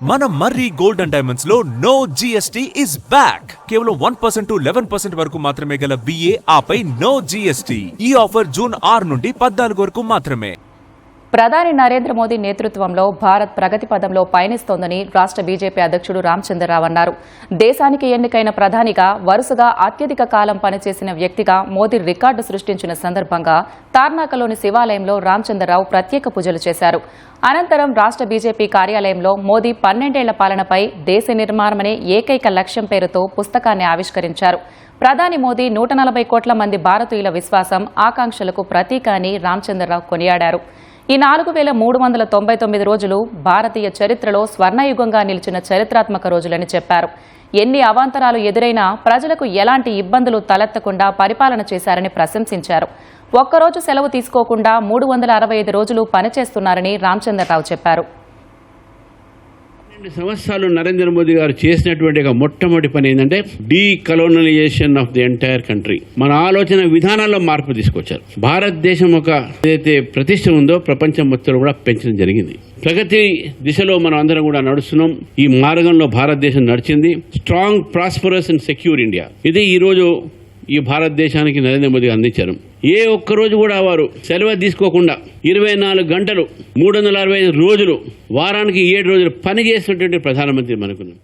మన మర్రి gold and diamonds లో no GST is back. కేవలం 1% టు 11% వరకు మాత్రమే గల విఏ ఆపై నో జిఎస్టీ. ఈ ఆఫర్ జూన్ 6 నుండి 14 వరకు మాత్రమే. ప్రధాని నరేంద్ర మోదీ నేతృత్వంలో భారత్ ప్రగతి పదంలో పయనిస్తోందని రాష్ట్ర బీజేపీ అధ్యక్షుడు రామచంద్రరావు అన్నారు. దేశానికి ఎన్నికైన ప్రధానిగా వరుసగా అత్యధిక కాలం పనిచేసిన వ్యక్తిగా మోదీ రికార్డు సృష్టించిన సందర్భంగా తార్నాకలోని శివాలయంలో రామచంద్రరావు ప్రత్యేక పూజలు చేశారు. అనంతరం రాష్ట్ర బీజేపీ కార్యాలయంలో మోదీ 12 ఏళ్ల పాలనపై దేశ నిర్మాణమనే ఏకైక లక్ష్యం పేరుతో పుస్తకాన్ని ఆవిష్కరించారు. ప్రధాని మోదీ 140 కోట్ల మంది భారతీయుల విశ్వాసం, ఆకాంక్షలకు ప్రతీక అని రామచంద్రరావు కొనియాడారు. ఈ 4399 రోజులు భారతీయ చరిత్రలో స్వర్ణయుగంగా నిలిచిన చరిత్రాత్మక రోజులని చెప్పారు. ఎన్ని అవాంతరాలు ఎదురైనా ప్రజలకు ఎలాంటి ఇబ్బందులు తలెత్తకుండా పరిపాలన చేశారని ప్రశంసించారు. ఒక్కరోజు సెలవు తీసుకోకుండా 365 రోజులు పనిచేస్తున్నారని రామచంద్రరావు చెప్పారు. 12 సంవత్సరాలు నరేంద్ర మోదీ గారు చేసినటువంటి ఒక మొట్టమొదటి పని ఏంటంటే డీకలోనలైజేషన్ ఆఫ్ ది ఎంటైర్ కంట్రీ. మన ఆలోచన విధానాల్లో మార్పు తీసుకొచ్చారు. భారతదేశం ఒక ఏదైతే ప్రతిష్ట ఉందో ప్రపంచం మొత్తం కూడా పెంచడం జరిగింది. ప్రగతి దిశలో మనం అందరం కూడా నడుస్తున్నాం. ఈ మార్గంలో భారతదేశం నడిచింది. Strong, prosperous and secure India, ఇది ఈ రోజు ఈ భారతదేశానికి నరేంద్ర మోదీ అందించారు. ఏ ఒక్కరోజు కూడా వారు సెలవు తీసుకోకుండా 24 గంటలు 365 రోజులు వారానికి 7 రోజులు పని చేసినటువంటి ప్రధానమంత్రి మనకున్నాం.